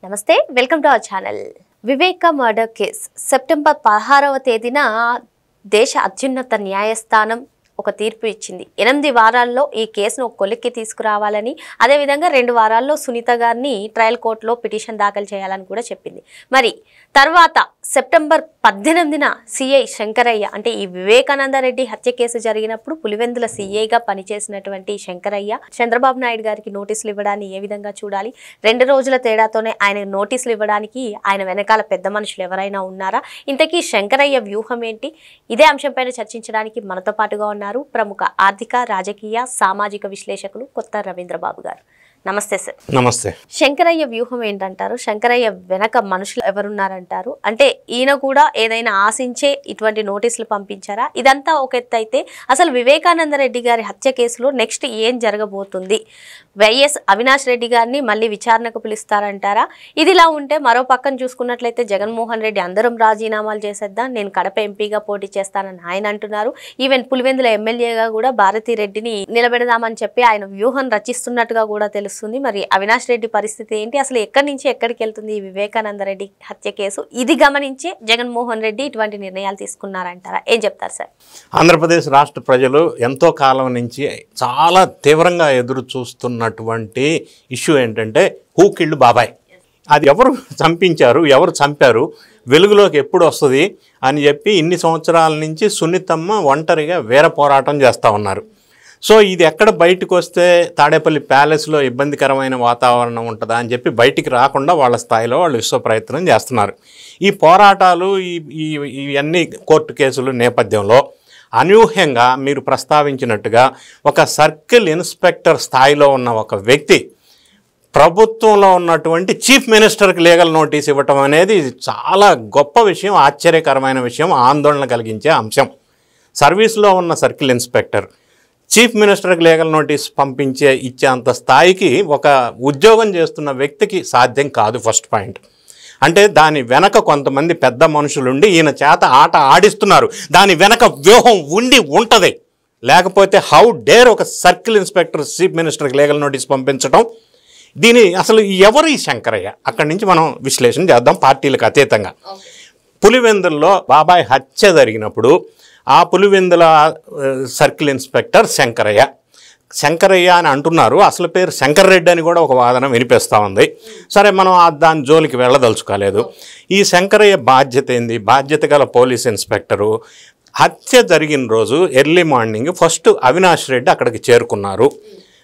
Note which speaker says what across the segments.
Speaker 1: నమస్తే welcome to our channel. Viveka murder case September 16వ తేదీన దేశ అత్యున్నత న్యాయస్థానం ఒక తీర్పు ఇచ్చింది. 8 వారాల్లో ఈ కేసును కొలిక్కి తీసుకురావాలని, అదేవిధంగా 2 వారాల్లో సునీత గారిని ట్రయల్ కోర్టులో పిటిషన్ దాఖలు చేయాలని కూడా చెప్పింది. మరి తర్వాత సెప్టెంబర్ 18న సిఐ శంకరయ్య, అంటే ఈ వివేకానందరెడ్డి హత్య కేసు జరిగినప్పుడు పులివెందుల సిఐగా పనిచేసినటువంటి శంకరయ్య చంద్రబాబు నాయుడు గారికి నోటీసులు ఇవ్వడాన్ని ఏ విధంగా చూడాలి? 2 రోజుల తేడాతోనే ఆయన నోటీసులు ఇవ్వడానికి ఆయన వెనకాల పెద్ద మనుషులు ఎవరైనా ఉన్నారా? ఇంతకీ శంకరయ్య వ్యూహం ఏంటి? ఇదే అంశంపైన చర్చించడానికి మనతో పాటుగా ఉన్నారు ప్రముఖ ఆర్థిక, రాజకీయ, సామాజిక విశ్లేషకులు కొత్త రవీంద్రబాబు గారు. నమస్తే సార్.
Speaker 2: నమస్తే.
Speaker 1: శంకరయ్య వ్యూహం ఏంటంటారు? శంకరయ్య వెనక మనుషులు ఎవరున్నారంటారు? అంటే ఈయన కూడా ఏదైనా ఆశించే ఇటువంటి నోటీసులు పంపించారా? ఇదంతా ఒక ఎత్తు అయితే అసలు వివేకానందరెడ్డి గారి హత్య కేసులో నెక్స్ట్ ఏం జరగబోతుంది? వైఎస్ అవినాష్ రెడ్డి గారిని మళ్ళీ విచారణకు పిలుస్తారంటారా? ఇదిలా ఉంటే మరో పక్కన చూసుకున్నట్లయితే జగన్మోహన్ రెడ్డి అందరం రాజీనామాలు చేసేద్దాం, నేను కడప ఎంపీగా పోటీ చేస్తానని ఆయన అంటున్నారు. ఈవెన్ పులివెందుల ఎమ్మెల్యేగా కూడా భారతిరెడ్డిని నిలబెడదామని చెప్పి ఆయన వ్యూహం రచిస్తున్నట్టుగా కూడా తెలుస్తుంది. మరి అవినాష్ రెడ్డి పరిస్థితి ఏంటి? అసలు ఎక్కడి నుంచి ఎక్కడికి వెళ్తుంది ఈ వివేకానందరెడ్డి హత్య కేసు? ఇది గమనించే జగన్మోహన్ రెడ్డి ఇటువంటి నిర్ణయాలు తీసుకున్నారంటారా? ఏం చెప్తారు సార్?
Speaker 2: ఆంధ్రప్రదేశ్ రాష్ట్ర ప్రజలు ఎంతో కాలం నుంచి చాలా తీవ్రంగా ఎదురు చూస్తున్నటువంటి ఇష్యూ ఏంటంటే హూ కిల్డ్ బాబాయ్. అది ఎవరు చంపించారు, ఎవరు చంపారు, వెలుగులోకి ఎప్పుడు వస్తుంది అని చెప్పి ఇన్ని సంవత్సరాల నుంచి సున్నితమ్మ ఒంటరిగా వీర పోరాటం చేస్తూ ఉన్నారు. సో ఇది ఎక్కడ బయటకు వస్తే తాడేపల్లి ప్యాలెస్లో ఇబ్బందికరమైన వాతావరణం ఉంటుందా అని చెప్పి బయటికి రాకుండా వాళ్ళ స్థాయిలో వాళ్ళు విశ్వ ప్రయత్నం చేస్తున్నారు. ఈ పోరాటాలు ఇవన్నీ కోర్టు కేసులు నేపథ్యంలో అనూహ్యంగా మీరు ప్రస్తావించినట్టుగా ఒక సర్కిల్ ఇన్స్పెక్టర్ స్థాయిలో ఉన్న ఒక వ్యక్తి ప్రభుత్వంలో ఉన్నటువంటి చీఫ్ మినిస్టర్కి లీగల్ నోటీస్ ఇవ్వటం అనేది చాలా గొప్ప విషయం, ఆశ్చర్యకరమైన విషయం, ఆందోళన కలిగించే అంశం. సర్వీస్లో ఉన్న సర్కిల్ ఇన్స్పెక్టర్ చీఫ్ మినిస్టర్కి లీగల్ నోటీస్ ఇచ్చేంత స్థాయికి ఒక ఉద్యోగం చేస్తున్న వ్యక్తికి సాధ్యం కాదు. ఫస్ట్ పాయింట్ అంటే దాని వెనక కొంతమంది పెద్ద మనుషులుండి ఈయన చేత ఆట ఆడిస్తున్నారు. దాని వెనక వ్యూహం ఉంటుంది. లేకపోతే హౌ డేర్ ఒక సర్కిల్ ఇన్స్పెక్టర్ చీఫ్ మినిస్టర్కి లీగల్ నోటీస్ పంపించడం? దీని అసలు ఎవరు ఈ శంకరయ్య? అక్కడి నుంచి మనం విశ్లేషణ చేద్దాం పార్టీలకు అతీతంగా. పులివెందుల్లో బాబాయ్ హత్య జరిగినప్పుడు ఆ పులివెందుల సర్కిల్ ఇన్స్పెక్టర్ శంకరయ్య అని అంటున్నారు. అసలు పేరు శంకర్ రెడ్డి అని కూడా ఒక వాదన వినిపిస్తూ ఉంది. సరే, మనం దాని జోలికి వెళ్ళదలుచుకోలేదు. ఈ శంకరయ్య బాధ్యత ఏంది? బాధ్యత గల పోలీస్ ఇన్స్పెక్టరు హత్య జరిగిన రోజు early morning first Avinash Reddy అక్కడికి చేరుకున్నారు.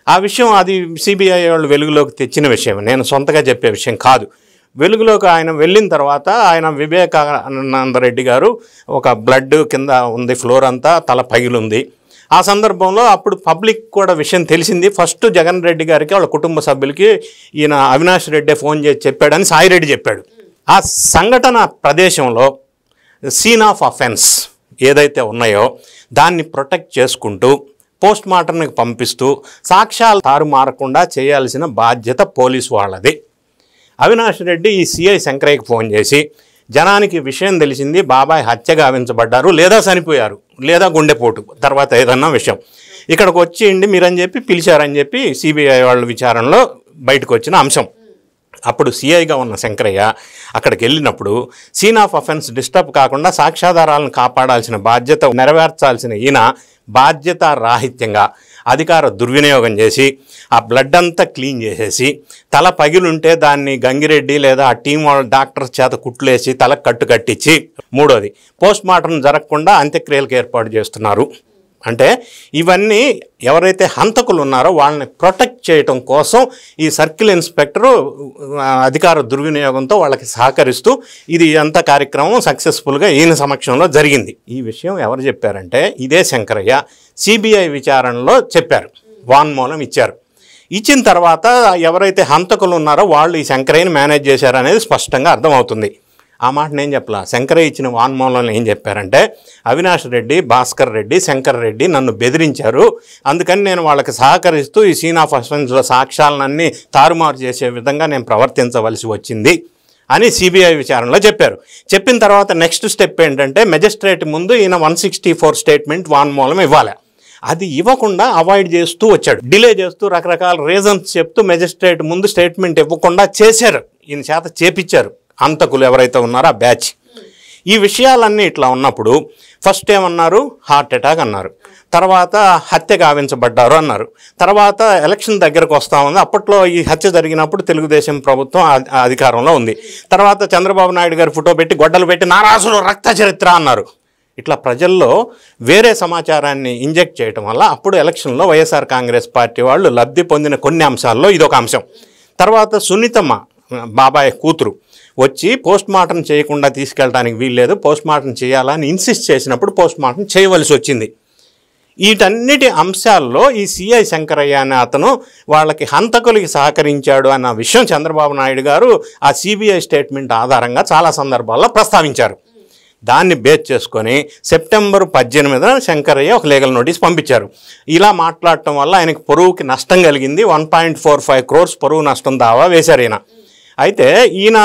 Speaker 2: ఆ విషయం అది సిబిఐ వాళ్ళు వెలుగులోకి తెచ్చిన విషయం, నేను సొంతగా చెప్పే విషయం కాదు. వెలుగులోకి ఆయన వెళ్ళిన తర్వాత ఆయన వివేకానందరెడ్డి గారు ఒక బ్లడ్ కింద ఉంది, ఫ్లోర్ అంతా తల పగిలుంది. ఆ సందర్భంలో అప్పుడు పబ్లిక్ కూడా విషయం తెలిసింది. ఫస్ట్ జగన్ రెడ్డి గారికి వాళ్ళ కుటుంబ సభ్యులకి ఈయన అవినాష్ రెడ్డి ఫోన్ చేసి చెప్పాడని సాయిరెడ్డి చెప్పాడు. ఆ సంఘటన ప్రదేశంలో సీన్ ఆఫ్ అఫెన్స్ ఏదైతే ఉన్నాయో దాన్ని ప్రొటెక్ట్ చేసుకుంటూ పోస్ట్ మార్టంకి పంపిస్తూ సాక్ష్యాలు తారుమారకుండా చేయాల్సిన బాధ్యత పోలీసు వాళ్ళది. అవినాష్ రెడ్డి ఈ సిఐ శంకరయ్యకి ఫోన్ చేసి జనానికి విషయం తెలిసింది, బాబాయ్ హత్య గావించబడ్డారు, లేదా చనిపోయారు, లేదా గుండెపోటు, తర్వాత ఏదన్నా విషయం ఇక్కడికి వచ్చిండి మీరని చెప్పి పిలిచారని చెప్పి సిబిఐ వాళ్ళ విచారణలో బయటకు వచ్చిన అంశం. అప్పుడు సిఐగా ఉన్న శంకరయ్య అక్కడికి వెళ్ళినప్పుడు సీన్ ఆఫ్ అఫెన్స్ డిస్టర్బ్ కాకుండా సాక్ష్యాధారాలను కాపాడాల్సిన బాధ్యత నెరవేర్చాల్సిన ఈయన బాధ్యత రాహిత్యంగా అధికార దుర్వినియోగం చేసి ఆ బ్లడ్ అంతా క్లీన్ చేసేసి తల పగిలుంటే దాన్ని గంగిరెడ్డి లేదా ఆ టీం వాళ్ళ డాక్టర్స్ చేత కుట్లేసి తలకు కట్టు కట్టించి, మూడోది పోస్ట్ మార్టం జరగకుండా అంత్యక్రియలకు ఏర్పాటు చేస్తున్నారు. అంటే ఇవన్నీ ఎవరైతే హంతకులు ఉన్నారో వాళ్ళని ప్రొటెక్ట్ చేయటం కోసం ఈ సర్కిల్ ఇన్స్పెక్టరు అధికార దుర్వినియోగంతో వాళ్ళకి సహకరిస్తూ ఇది అంత కార్యక్రమం సక్సెస్ఫుల్గా ఈయన సమక్షంలో జరిగింది. ఈ విషయం ఎవరు చెప్పారంటే ఇదే శంకరయ్య సిబిఐ విచారణలో చెప్పారు, వాంగ్మూలం ఇచ్చారు. ఇచ్చిన తర్వాత ఎవరైతే హంతకులు ఉన్నారో వాళ్ళు ఈ శంకరయ్యని మేనేజ్ చేశారనేది స్పష్టంగా అర్థమవుతుంది. ఆ మాట నేను చెప్పలా. శంకరయ్య ఇచ్చిన వాంగ్మూలంలో ఏం చెప్పారంటే అవినాష్ రెడ్డి, భాస్కర్ రెడ్డి, శంకర్ రెడ్డి నన్ను బెదిరించారు, అందుకని నేను వాళ్ళకి సహకరిస్తూ ఈ సీన్ ఆఫ్ అఫెన్స్లో సాక్ష్యాలన్నీ తారుమారు చేసే విధంగా నేను ప్రవర్తించవలసి వచ్చింది అని సిబిఐ విచారణలో చెప్పారు. చెప్పిన తర్వాత నెక్స్ట్ స్టెప్ ఏంటంటే మెజిస్ట్రేట్ ముందు ఈయన 164 స్టేట్మెంట్ వాంగ్మూలం ఇవ్వాలి. అది ఇవ్వకుండా అవాయిడ్ చేస్తూ వచ్చాడు, డిలే చేస్తూ రకరకాల రీజన్స్ చెప్తూ మెజిస్ట్రేట్ ముందు స్టేట్మెంట్ ఇవ్వకుండా చేశారు. ఈయన చేత చేపించారు హంతకులు ఎవరైతే ఉన్నారో ఆ బ్యాచ్. ఈ విషయాలన్నీ ఇట్లా ఉన్నప్పుడు ఫస్ట్ ఏమన్నారు, హార్ట్ అటాక్ అన్నారు, తర్వాత హత్య గావించబడ్డారు అన్నారు, తర్వాత ఎలక్షన్ దగ్గరకు వస్తూ ఉంది. అప్పట్లో ఈ హత్య జరిగినప్పుడు తెలుగుదేశం ప్రభుత్వం అధికారంలో ఉంది. తర్వాత చంద్రబాబు నాయుడు గారు ఫోటో పెట్టి గొడ్డలు పెట్టి నారాసులు రక్త చరిత్ర అన్నారు. ఇట్లా ప్రజల్లో వేరే సమాచారాన్ని ఇంజెక్ట్ చేయటం వల్ల అప్పుడు ఎలక్షన్లో వైఎస్ఆర్ కాంగ్రెస్ పార్టీ వాళ్ళు లబ్ధి పొందిన కొన్ని అంశాల్లో ఇదొక అంశం. తర్వాత సునీతమ్మ బాబాయ్ కూతురు వచ్చి పోస్ట్ మార్టం చేయకుండా తీసుకెళ్ళడానికి వీల్లేదు, పోస్ట్ మార్టం చేయాలని ఇన్సిస్ట్ చేసినప్పుడు పోస్ట్ మార్టం చేయవలసి వచ్చింది. వీటన్నిటి అంశాల్లో ఈ సిఐ శంకరయ్య అనే అతను వాళ్ళకి హంతకులకి సహకరించాడు అన్న విషయం చంద్రబాబు నాయుడు గారు ఆ సిబిఐ స్టేట్మెంట్ ఆధారంగా చాలా సందర్భాల్లో ప్రస్తావించారు. దాన్ని బేస్ చేసుకొని సెప్టెంబర్ 18న శంకరయ్య ఒక లీగల్ నోటీస్ పంపించారు. ఇలా మాట్లాడటం వల్ల ఆయనకు పొరువుకి నష్టం కలిగింది. 1.45 crores పొరువు నష్టం దావా వేశారు ఈయన. అయితే ఈయన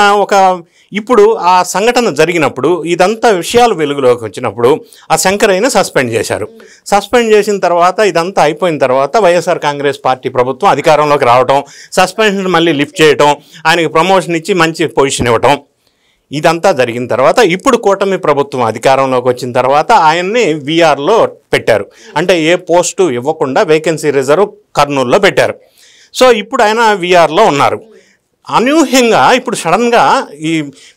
Speaker 2: ఇప్పుడు ఆ సంఘటన జరిగినప్పుడు ఇదంతా విషయాలు వెలుగులోకి వచ్చినప్పుడు ఆ శంకరయ్యను సస్పెండ్ చేశారు. సస్పెండ్ చేసిన తర్వాత ఇదంతా అయిపోయిన తర్వాత వైఎస్ఆర్ కాంగ్రెస్ పార్టీ ప్రభుత్వం అధికారంలోకి రావటం, సస్పెన్షన్ మళ్ళీ లిఫ్ట్ చేయటం, ఆయనకి ప్రమోషన్ ఇచ్చి మంచి పొజిషన్ ఇవ్వటం, ఇదంతా జరిగిన తర్వాత ఇప్పుడు కూటమి ప్రభుత్వం అధికారంలోకి వచ్చిన తర్వాత ఆయన్ని వీఆర్లో పెట్టారు. అంటే ఏ పోస్టు ఇవ్వకుండా వేకెన్సీ రిజర్వ్ కర్నూలులో పెట్టారు. సో ఇప్పుడు ఆయన వీఆర్లో ఉన్నారు. అనూహ్యంగా ఇప్పుడు సడన్గా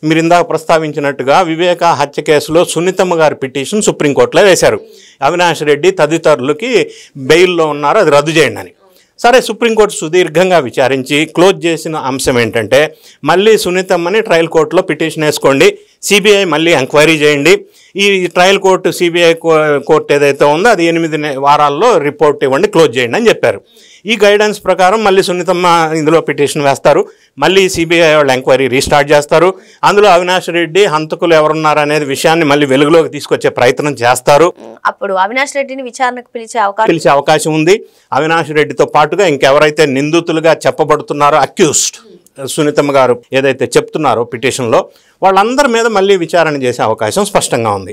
Speaker 2: మీరు ఇందాక ప్రస్తావించినట్టుగా వివేక హత్య కేసులో సునీతమ్మ గారి పిటిషన్ సుప్రీంకోర్టులో వేశారు. అవినాష్ రెడ్డి తదితరులకి బెయిల్లో ఉన్నారు, అది రద్దు చేయండి అని. సరే, సుప్రీంకోర్టు సుదీర్ఘంగా విచారించి క్లోజ్ చేసిన అంశం ఏంటంటే మళ్ళీ సునీతమ్మని ట్రయల్ కోర్టులో పిటిషన్ వేసుకోండి, సిబిఐ మళ్ళీ ఎంక్వైరీ చేయండి, ఈ ట్రయల్ కోర్టు సిబిఐ కోర్టు ఏదైతే ఉందో అది 8 వారాల్లో రిపోర్ట్ ఇవ్వండి, క్లోజ్ చేయండి అని చెప్పారు. ఈ గైడెన్స్ ప్రకారం మళ్ళీ సునీతమ్మ ఇందులో పిటిషన్ వేస్తారు, మళ్ళీ సిబిఐ వాళ్ళు ఎంక్వైరీ రీస్టార్ట్ చేస్తారు, అందులో అవినాష్ రెడ్డి హంతకులు ఎవరున్నారు అనేది విషయాన్ని మళ్ళీ వెలుగులోకి తీసుకొచ్చే ప్రయత్నం చేస్తారు.
Speaker 1: అప్పుడు అవినాష్ రెడ్డిని విచారణకు పిలిచే
Speaker 2: అవకాశం ఉంది. అవినాష్ రెడ్డితో పాటుగా ఇంకెవరైతే నిందితులుగా చెప్పబడుతున్నారో అక్యూస్డ్ సునీతమ్మ గారు ఏదైతే చెప్తున్నారో పిటిషన్లో వాళ్ళందరి మీద మళ్ళీ విచారణ చేసే అవకాశం స్పష్టంగా ఉంది.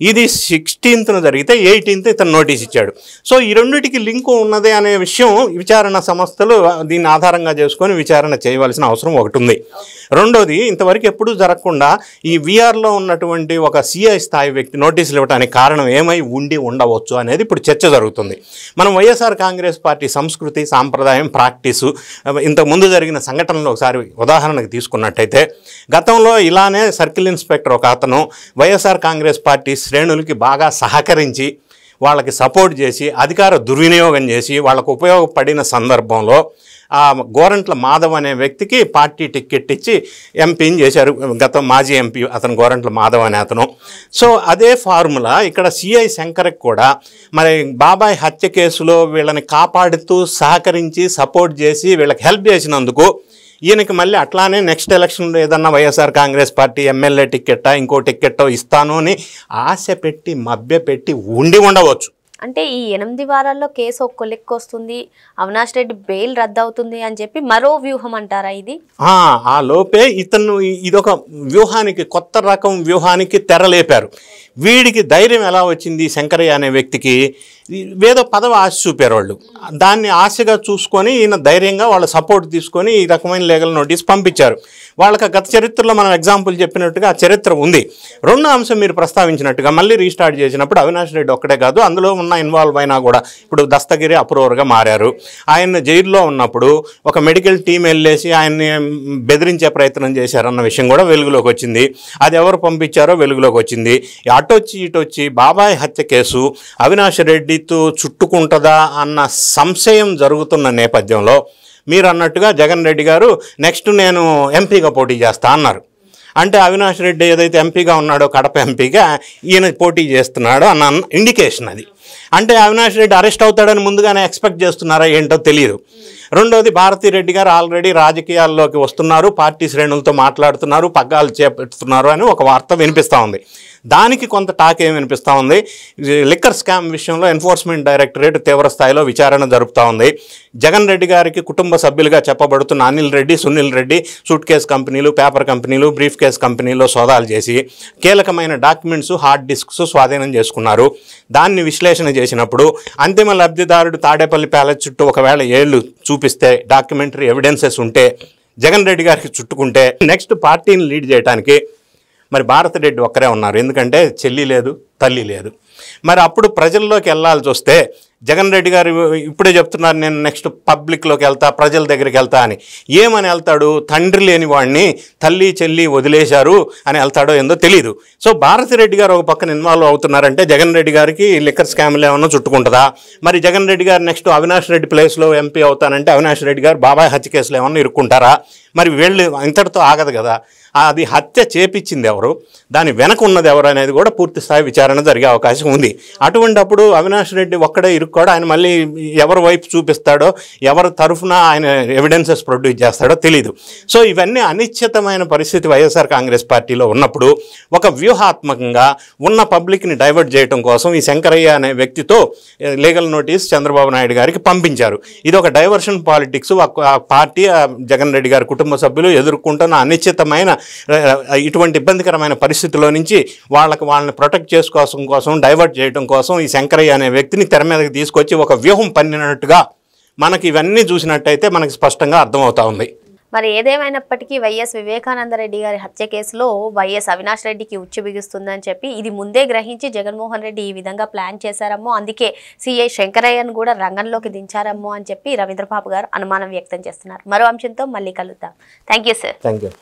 Speaker 2: ఇది 16న జరిగితే 18th ఇతను నోటీస్ ఇచ్చాడు. సో ఈ రెండింటికి లింకు ఉన్నదే అనే విషయం విచారణ సంస్థలు దీన్ని ఆధారంగా చేసుకొని విచారణ చేయవలసిన అవసరం ఒకటి ఉంది. రెండోది, ఇంతవరకు ఎప్పుడూ జరగకుండా ఈ వీఆర్లో ఉన్నటువంటి ఒక సిఐ స్థాయి వ్యక్తి నోటీసులు ఇవ్వడానికి కారణం ఏమై ఉండవచ్చు అనేది ఇప్పుడు చర్చ జరుగుతుంది. మనం వైఎస్ఆర్ కాంగ్రెస్ పార్టీ సంస్కృతి, సాంప్రదాయం, ప్రాక్టీసు, ఇంతకుముందు జరిగిన సంఘటనలో ఒకసారి ఉదాహరణకు తీసుకున్నట్టయితే గతంలో ఇలానే సర్కిల్ ఇన్స్పెక్టర్ ఒక అతను వైఎస్ఆర్ కాంగ్రెస్ పార్టీ శ్రేణులకి బాగా సహకరించి వాళ్ళకి సపోర్ట్ చేసి అధికార దుర్వినియోగం చేసి వాళ్ళకు ఉపయోగపడిన సందర్భంలో ఆ గోరంట్ల మాధవ్ అనే వ్యక్తికి పార్టీ టికెట్ ఇచ్చి ఎంపీని చేశారు. గత మాజీ ఎంపీ అతను గోరంట్ల మాధవ్ అనే అతను. సో అదే ఫార్ములా ఇక్కడ సిఐ శంకర్కి కూడా మరి బాబాయ్ హత్య కేసులో వీళ్ళని కాపాడుతూ సహకరించి సపోర్ట్ చేసి వీళ్ళకి హెల్ప్ చేసినందుకు ఈయనకి మళ్ళీ అట్లానే నెక్స్ట్ ఎలక్షన్లో ఏదన్నా వైఎస్ఆర్ కాంగ్రెస్ పార్టీ ఎమ్మెల్యే టికెట్టా ఇంకో టికెట్టో ఇస్తాను అని ఆశ పెట్టి మభ్యపెట్టి ఉండవచ్చు.
Speaker 1: అంటే ఈ 8 వారాల్లో కేసు ఒక కొలిక్కి వస్తుంది, అవినాష్ రెడ్డి బెయిల్ రద్దు అవుతుంది అని చెప్పి మరో వ్యూహం అంటారా ఇది?
Speaker 2: ఆ లోపే ఇతను ఇదొక వ్యూహానికి, కొత్త రకం వ్యూహానికి తెరలేపారు. వీడికి ధైర్యం ఎలా వచ్చింది శంకరయ్య అనే వ్యక్తికి? ఏదో పదవి ఆశ చూపారు వాళ్ళు. దాన్ని ఆశగా చూసుకొని ఈయన ధైర్యంగా వాళ్ళ సపోర్ట్ తీసుకొని ఈ రకమైన లీగల్ నోటీస్ పంపించారు. వాళ్ళకి గత చరిత్రలో మనం ఎగ్జాంపుల్ చెప్పినట్టుగా ఆ చరిత్ర ఉంది. రెండో అంశం మీరు ప్రస్తావించినట్టుగా మళ్ళీ రీస్టార్ట్ చేసినప్పుడు అవినాష్ రెడ్డి ఒక్కడే కాదు, అందులో ఉన్న ఇన్వాల్వ్ అయినా కూడా ఇప్పుడు దస్తగిరి అప్రూవర్గా మారారు. ఆయన జైల్లో ఉన్నప్పుడు ఒక మెడికల్ టీం వెళ్ళేసి ఆయన్ని బెదిరించే ప్రయత్నం చేశారన్న విషయం కూడా వెలుగులోకి వచ్చింది. అది ఎవరు పంపించారో వెలుగులోకి వచ్చింది. అటొచ్చి ఇటొచ్చి బాబాయ్ హత్య కేసు అవినాష్ రెడ్డితో చుట్టుకుంటుందా అన్న సంశయం జరుగుతున్న నేపథ్యంలో మీరు అన్నట్టుగా జగన్ రెడ్డి గారు నెక్స్ట్ నేను ఎంపీగా పోటీ చేస్తా అన్నారు. అంటే అవినాష్ రెడ్డి ఏదైతే ఎంపీగా ఉన్నాడో కడప ఎంపీగా ఈయన పోటీ చేస్తున్నాడో అన్న ఇండికేషన్ అది. అంటే అవినాష్ రెడ్డి అరెస్ట్ అవుతాడని ముందుగానే ఎక్స్పెక్ట్ చేస్తున్నారా ఏంటో తెలియదు. రెండోది, భారతిరెడ్డి గారు ఆల్రెడీ రాజకీయాల్లోకి వస్తున్నారు, పార్టీ శ్రేణులతో మాట్లాడుతున్నారు, పగ్గాలు చేపడుతున్నారు అని ఒక వార్త వినిపిస్తూ ఉంది. దానికి కొంత టాక్ ఏమి వినిపిస్తూ ఉంది. లిక్కర్ స్కామ్ విషయంలో ఎన్ఫోర్స్మెంట్ డైరెక్టరేట్ తీవ్ర స్థాయిలో విచారణ జరుపుతూ ఉంది. జగన్ రెడ్డి గారికి కుటుంబ సభ్యులుగా చెప్పబడుతున్న అనిల్ రెడ్డి, సునీల్ రెడ్డి సూట్ కేస్ కంపెనీలు, పేపర్ కంపెనీలు, బ్రీఫ్ కేస్ కంపెనీలో సోదాలు చేసి కీలకమైన డాక్యుమెంట్స్, హార్డ్ డిస్క్స్ స్వాధీనం చేసుకున్నారు. దాన్ని విశ్లేషణ చేసినప్పుడు అంతిమ లబ్ధిదారుడు తాడేపల్లి ప్యాలెస్ చుట్టూ ఒకవేళ ఏళ్ళు చూపిస్తే డాక్యుమెంటరీ ఎవిడెన్సెస్ ఉంటే జగన్ రెడ్డి గారికి చుట్టుకుంటే నెక్స్ట్ పార్టీని లీడ్ చేయడానికి మరి భారతిరెడ్డి ఒక్కరే ఉన్నారు. ఎందుకంటే చెల్లి లేదు, తల్లి లేదు. మరి అప్పుడు ప్రజల్లోకి వెళ్ళాల్సి వస్తే జగన్ రెడ్డి గారు ఇప్పుడే చెప్తున్నారు, నేను నెక్స్ట్ పబ్లిక్లోకి వెళ్తా, ప్రజల దగ్గరికి వెళ్తా అని. ఏమని వెళ్తాడు? తండ్రి లేని వాడిని తల్లి చెల్లి వదిలేశారు అని వెళ్తాడో ఏందో తెలియదు. సో భారతిరెడ్డి గారు ఒక పక్కన ఇన్వాల్వ్ అవుతున్నారంటే జగన్ రెడ్డి గారికి లిక్కర్ స్కామ్లు ఏమన్నా చుట్టుకుంటుందా? మరి జగన్ రెడ్డి గారు నెక్స్ట్ అవినాష్ రెడ్డి ప్లేస్లో ఎంపీ అవుతానంటే అవినాష్ రెడ్డి గారు బాబాయ్ హత్య కేసులు ఏమన్నా ఇరుక్కుంటారా? మరి వీళ్ళు ఇంతటితో ఆగదు కదా. అది హత్య చేపించింది ఎవరు, దాని వెనక ఉన్నది ఎవరు అనేది కూడా పూర్తి స్థాయి విచారణ జరిగే అవకాశం ఉంది. అటువంటప్పుడు అవినాష్ రెడ్డి ఒక్కడే ఇరుక్కోడు, ఆయన మళ్ళీ ఎవరి వైపు చూపిస్తాడో, ఎవరి తరఫున ఆయన ఎవిడెన్సెస్ ప్రొడ్యూస్ చేస్తాడో తెలీదు. సో ఇవన్నీ అనిశ్చితమైన పరిస్థితి వైఎస్ఆర్ కాంగ్రెస్ పార్టీలో ఉన్నప్పుడు ఒక వ్యూహాత్మకంగా ఉన్న పబ్లిక్ని డైవర్ట్ చేయడం కోసం ఈ శంకరయ్య అనే వ్యక్తితో లీగల్ నోటీస్ చంద్రబాబు నాయుడు గారికి పంపించారు. ఇది ఒక డైవర్షన్ పాలిటిక్స్. ఆ పార్టీ జగన్ రెడ్డి గారి కుటుంబ సభ్యులు ఎదుర్కొంటున్న అనిశ్చితమైన ఇటువంటి ఇబ్బందికరమైన పరిస్థితుల్లో నుంచి వాళ్ళని ప్రొటెక్ట్ చేసుకోవడం కోసం, డైవర్ట్ చేయడం కోసం ఈ శంకరయ్య అనే వ్యక్తిని తెర మీదకి తీసుకొచ్చి ఒక వ్యూహం పన్నినట్టుగా మనకి ఇవన్నీ చూసినట్టయితే మనకి స్పష్టంగా అర్థమవుతా ఉంది.
Speaker 1: మరి ఏదేమైనప్పటికీ వైఎస్ వివేకానందరెడ్డి గారి హత్య కేసులో వైఎస్ అవినాష్ రెడ్డికి ఉచ్చు బిగుస్తుందని చెప్పి ఇది ముందే గ్రహించి జగన్మోహన్ రెడ్డి ఈ విధంగా ప్లాన్ చేశారమ్మో, అందుకే సిఐ శంకరయ్యను కూడా రంగంలోకి దించారమ్మో అని చెప్పి రవీంద్రబాబు గారు అనుమానం వ్యక్తం చేస్తున్నారు. మరో అంశంతో మళ్ళీ కలుద్దాం. Thank you sir.
Speaker 2: Thank you.